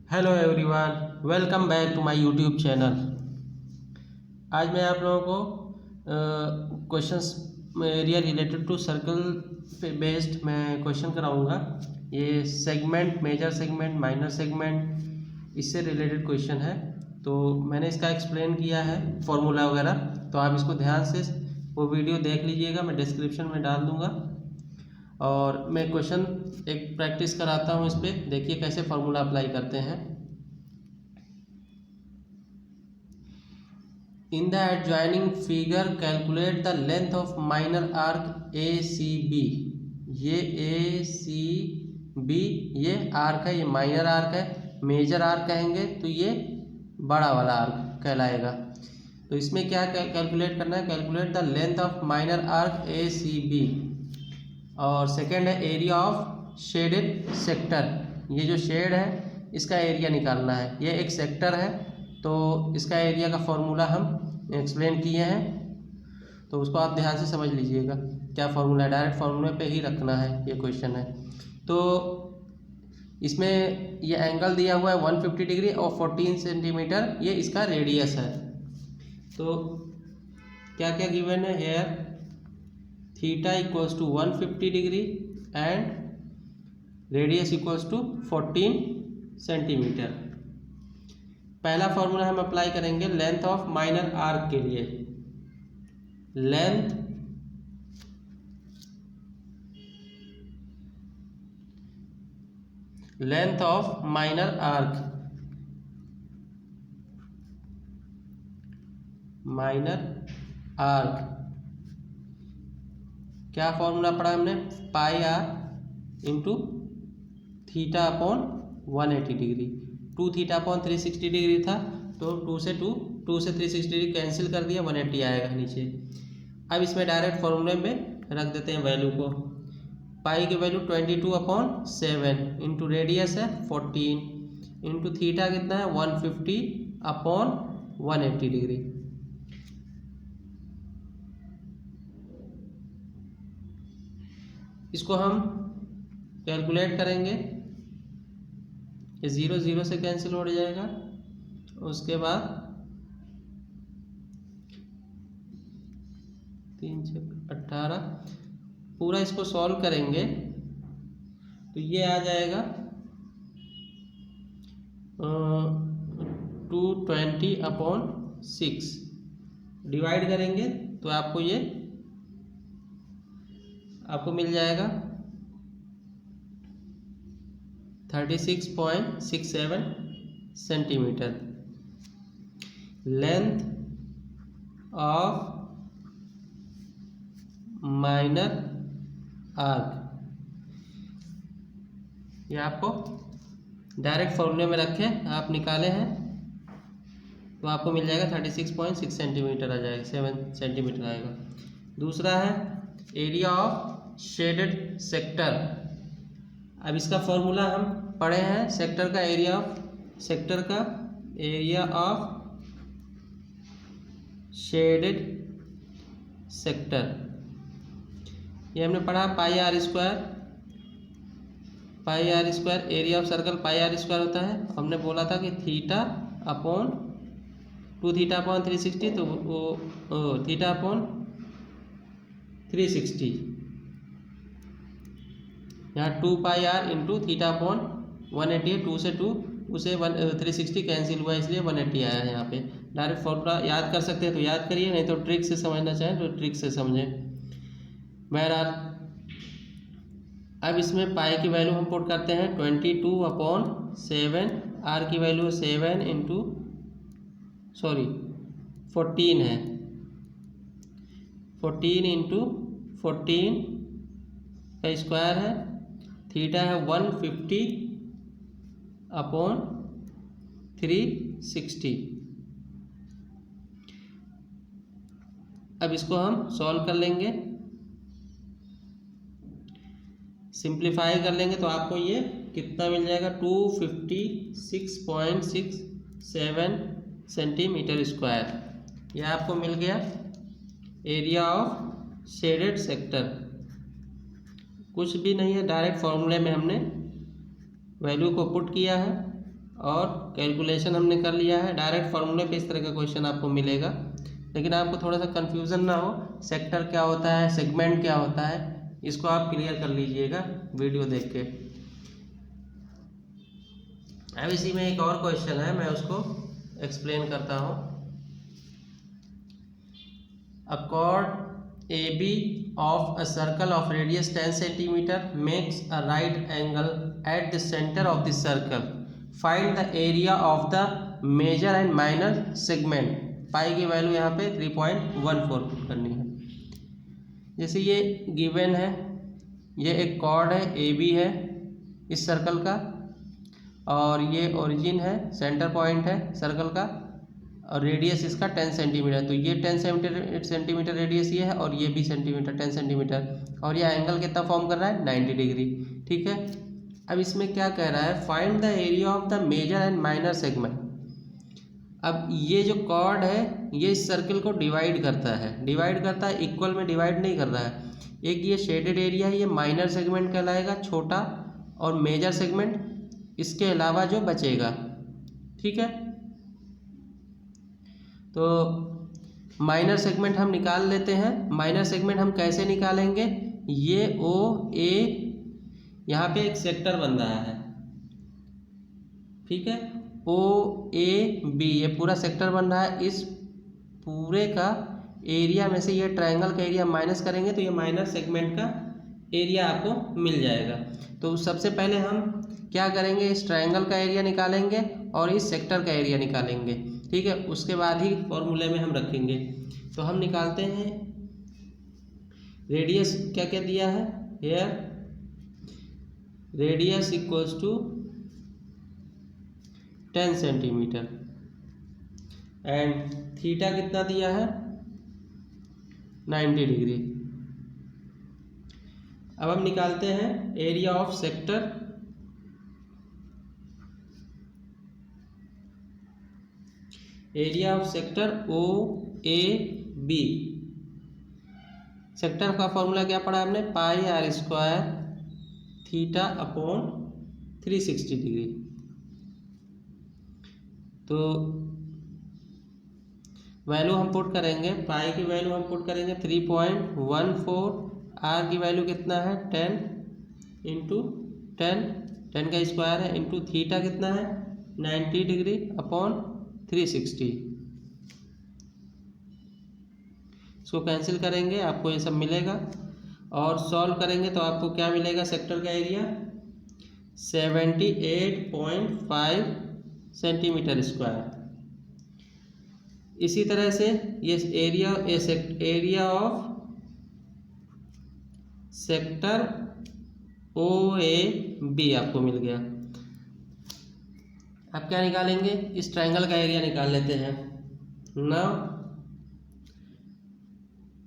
Hello everyone, welcome back to my YouTube channel. आज मैं आप लोगों को questions area related to circle पे बेस्ड मैं क्वेश्चन कराऊंगा। ये segment, major segment, minor segment, इससे रिलेटेड क्वेश्चन है। तो मैंने इसका एक्सप्लेन किया है फॉर्मूला वगैरह, तो आप इसको ध्यान से वो वीडियो देख लीजिएगा, मैं डिस्क्रिप्शन में डाल दूँगा। और मैं क्वेश्चन एक प्रैक्टिस कराता हूँ इस पर, देखिए कैसे फार्मूला अप्लाई करते हैं। In the adjoining figure calculate the length of minor arc A C B. ये ए सी बी ये आर्क है, ये माइनर आर्क है। मेजर आर्क कहेंगे तो ये बड़ा वाला आर्क कहलाएगा। तो इसमें क्या कैलकुलेट करना है? Calculate the length of minor arc A C B. और सेकेंड है एरिया ऑफ शेडेड सेक्टर। ये जो शेड है इसका एरिया निकालना है। ये एक सेक्टर है तो इसका एरिया का फॉर्मूला हम एक्सप्लेन किए हैं, तो उसको आप ध्यान से समझ लीजिएगा क्या फॉर्मूला है। डायरेक्ट फॉर्मूले पे ही रखना है, ये क्वेश्चन है। तो इसमें ये एंगल दिया हुआ है 150 डिग्री और 14 सेंटीमीटर, ये इसका रेडियस है। तो क्या क्या गिवन है here? Theta equals to 150 degree and radius equals to 14 centimetre. पहला फॉर्मूला हम अप्लाई करेंगे लेंथ ऑफ माइनर आर्क के लिए। लेंथ ऑफ माइनर आर्क, क्या फॉर्मूला पढ़ा हमने? Pi r into theta upon 180 degree. 2 theta upon 360 degree था, तो 2 से 360 डिग्री कैंसिल कर दिया, 180 आएगा नीचे। अब इसमें डायरेक्ट फॉर्मूले में रख देते हैं वैल्यू को। पाई की वैल्यू 22/7 इंटू रेडियस है 14 इंटू थीटा कितना है 150 अपॉन 180 डिग्री। इसको हम कैलकुलेट करेंगे, ये 0 0 से कैंसिल हो जाएगा। उसके बाद 3 6 18, पूरा इसको सॉल्व करेंगे तो ये आ जाएगा 220/6। डिवाइड करेंगे तो आपको मिल जाएगा 36.67 centimetre. Length of minor arc, ये आपको डायरेक्ट फॉर्मूले में रखे आप निकाले हैं तो आपको मिल जाएगा 36.6 सेंटीमीटर आ जाएगा, 7 सेंटीमीटर आएगा। दूसरा है एरिया ऑफ शेडेड सेक्टर। अब इसका फॉर्मूला हम पढ़े हैं, सेक्टर का एरिया ऑफ शेडेड सेक्टर, ये हमने पढ़ा pi r square. Area of circle pi r square होता है। हमने बोला था कि थीटा अपॉन 2 थीटा अपॉन 360, तो वो थीटा अपॉन 360, यहाँ 2 पाई आर इंटू थीटा अपॉन 180 है। 2 से 360 कैंसिल हुआ, इसलिए 180 आया है यहाँ पे। डायरेक्ट फॉर्मूला याद कर सकते हैं तो याद करिए, नहीं तो ट्रिक से समझना चाहें तो ट्रिक से समझें। बहरहाल अब इसमें पाई की वैल्यू हम पुट करते हैं 22/7। आर की वैल्यू 14 है। 14 इंटू 14 का स्क्वायर है। थीटा है 150/360। अब इसको हम सॉल्व कर लेंगे, सिंप्लीफाई कर लेंगे तो आपको ये कितना मिल जाएगा? 256.67 सेंटीमीटर स्क्वायर। यह आपको मिल गया एरिया ऑफ शेडेड सेक्टर। कुछ भी नहीं है, डायरेक्ट फॉर्मूले में हमने वैल्यू को पुट किया है और कैलकुलेशन हमने कर लिया है। डायरेक्ट फार्मूले पे इस तरह का क्वेश्चन आपको मिलेगा, लेकिन आपको थोड़ा सा कन्फ्यूज़न ना हो, सेक्टर क्या होता है, सेगमेंट क्या होता है, इसको आप क्लियर कर लीजिएगा वीडियो देख के। अब इसी में एक और क्वेश्चन है, मैं उसको एक्सप्लेन करता हूँ। अ cord AB of a circle of radius 10 centimeter makes a right angle at the center of the circle. Find the area of the major and minor segment. पाई की वैल्यू यहाँ पे 3.14 पुट करनी है। जैसे ये गिवन है, ये एक कॉर्ड है AB है इस सर्कल का, और ये ओरिजिन है, सेंटर पॉइंट है सर्कल का, और रेडियस इसका 10 सेंटीमीटर। तो ये 10 सेंटीमीटर रेडियस ये है, और ये भी सेंटीमीटर 10 सेंटीमीटर, और ये एंगल कितना फॉर्म कर रहा है, 90 डिग्री। ठीक है, अब इसमें क्या कह रहा है, find the area of the major and minor segment. अब ये जो कॉर्ड है ये इस सर्कल को डिवाइड करता है, इक्वल में डिवाइड नहीं कर रहा है। एक ये शेडेड एरिया है, ये माइनर सेगमेंट कहलाएगा, छोटा, और मेजर सेगमेंट इसके अलावा जो बचेगा। ठीक है, तो माइनर सेगमेंट हम निकाल लेते हैं। माइनर सेगमेंट हम कैसे निकालेंगे, ये OA यहाँ पे एक सेक्टर बन रहा है, ठीक है, OAB ये पूरा सेक्टर बन रहा है। इस पूरे का एरिया में से ये ट्रायंगल का एरिया माइनस करेंगे तो ये माइनर सेगमेंट का एरिया आपको मिल जाएगा। तो सबसे पहले हम क्या करेंगे, इस ट्रायंगल का एरिया निकालेंगे और इस सेक्टर का एरिया निकालेंगे। ठीक है, उसके बाद ही फॉर्मूले में हम रखेंगे। तो हम निकालते हैं, रेडियस क्या क्या दिया है, here radius equals to 10 centimetre, and theta कितना दिया है, 90 डिग्री। अब हम निकालते हैं area of sector. Area of sector OAB, sector का फॉर्मूला क्या पढ़ा हमने, pi r square theta upon 360 degree. तो वैल्यू हम पुट करेंगे, पाई की वैल्यू हम पुट करेंगे 3.14, r की वैल्यू कितना है 10 इंटू 10 का स्क्वायर है, इंटू थीटा कितना है 90 डिग्री अपॉन 360। इसको कैंसिल करेंगे, आपको ये सब मिलेगा, और सॉल्व करेंगे तो आपको क्या मिलेगा, सेक्टर का एरिया 78.5 सेंटीमीटर स्क्वायर। इसी तरह से ये एरिया ऑफ सेक्टर OAB आपको मिल गया। अब क्या निकालेंगे, इस ट्रायंगल का एरिया निकाल लेते हैं। Now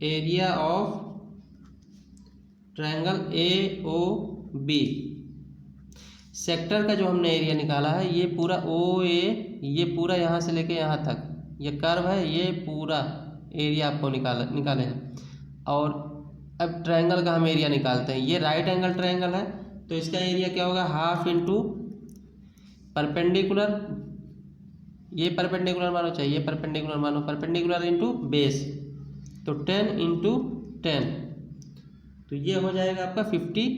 area of triangle AOB, sector का जो हमने एरिया निकाला है, ये पूरा OA, ये पूरा यहाँ से लेके यहाँ तक ये कर्व है, ये पूरा एरिया आपको निकाले हैं। और अब ट्रायंगल का हम एरिया निकालते हैं। ये राइट एंगल ट्रायंगल है, तो इसका एरिया क्या होगा, हाफ इंटू परपेंडिकुलर, ये परपेंडिकुलर मानो, चाहिए परपेंडिकुलर मानो, परपेंडिकुलर इंटू बेस, तो 10 इंटू 10, तो ये हो जाएगा आपका 50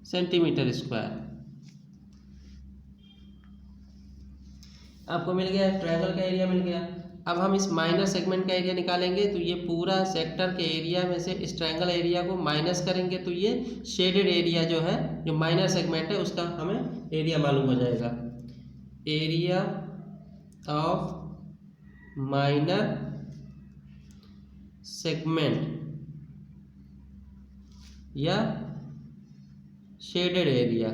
सेंटीमीटर स्क्वायर। आपको मिल गया, ट्रायंगल का एरिया मिल गया। अब हम इस माइनर सेगमेंट का एरिया निकालेंगे, तो ये पूरा सेक्टर के एरिया में से इस ट्रायंगल एरिया को माइनस करेंगे, तो ये शेडेड एरिया जो है, जो माइनर सेगमेंट है, उसका हमें एरिया मालूम हो जाएगा। एरिया ऑफ माइनर सेगमेंट या शेडेड एरिया,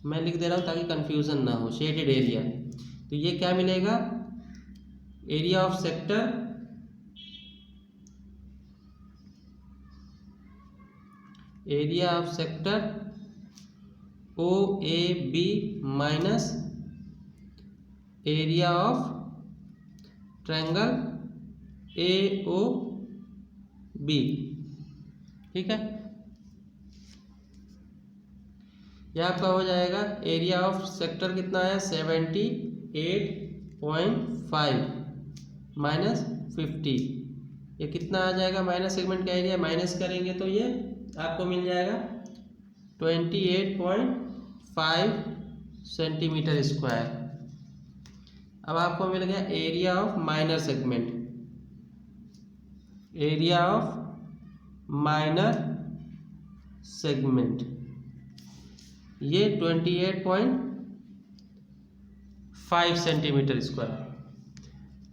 मैं लिख दे रहा हूँ ताकि कंफ्यूजन ना हो, शेडेड एरिया। तो ये क्या मिलेगा, area of sector OAB minus area of triangle AOB। ठीक है, यह आपका हो जाएगा एरिया ऑफ सेक्टर कितना है 78.5 माइनस 50। ये कितना आ जाएगा माइनस सेगमेंट का एरिया, माइनस करेंगे तो ये आपको मिल जाएगा 28.5 सेंटीमीटर स्क्वायर। अब आपको मिल गया area of minor segment. Area of minor segment ये 28.5 सेंटीमीटर स्क्वायर।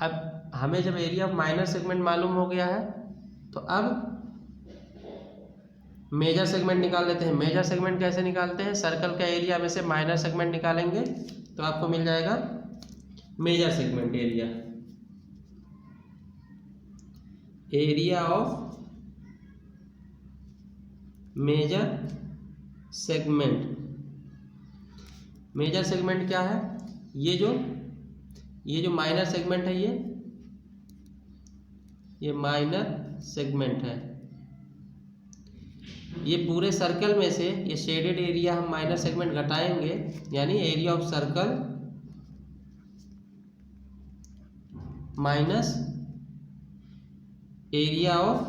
अब हमें जब एरिया ऑफ माइनर सेगमेंट मालूम हो गया है तो अब मेजर सेगमेंट निकाल लेते हैं। मेजर सेगमेंट कैसे निकालते हैं, सर्कल का एरिया में से माइनर सेगमेंट निकालेंगे तो आपको मिल जाएगा major segment area. Area of major segment. Major segment क्या है, ये जो माइनर सेगमेंट है ये माइनर सेगमेंट है। ये पूरे सर्कल में से ये शेडेड एरिया हम माइनर सेगमेंट घटाएंगे, यानी area of circle minus area of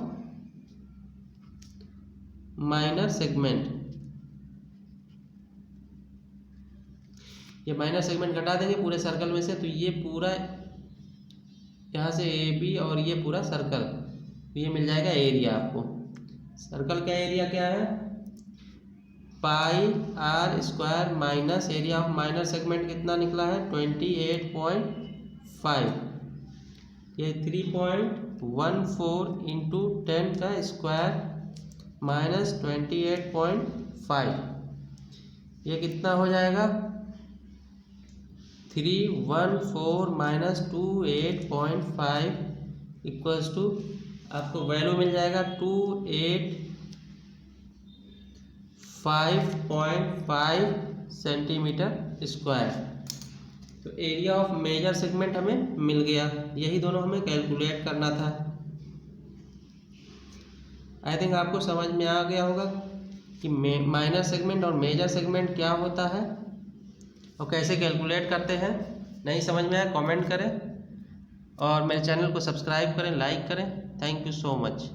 minor segment. ये माइनर सेगमेंट घटा देंगे पूरे सर्कल में से, तो ये पूरा यहाँ से ए बी और ये पूरा सर्कल, ये मिल जाएगा एरिया आपको। सर्कल का एरिया क्या है, pi r square minus area of minor segment कितना निकला है 28.5। ये 3.14 इंटू 10 का स्क्वायर माइनस 28.5, ये कितना हो जाएगा 314 माइनस 28.5 इक्वल्स टू आपको वैल्यू मिल जाएगा 285.5 सेंटीमीटर स्क्वायर। तो एरिया ऑफ मेजर सेगमेंट हमें मिल गया। यही दोनों हमें कैलकुलेट करना था। आई थिंक आपको समझ में आ गया होगा कि माइनर सेगमेंट और मेजर सेगमेंट क्या होता है और कैसे कैलकुलेट करते हैं। नहीं समझ में आया कमेंट करें और मेरे चैनल को सब्सक्राइब करें, लाइक करें। Thank you so much.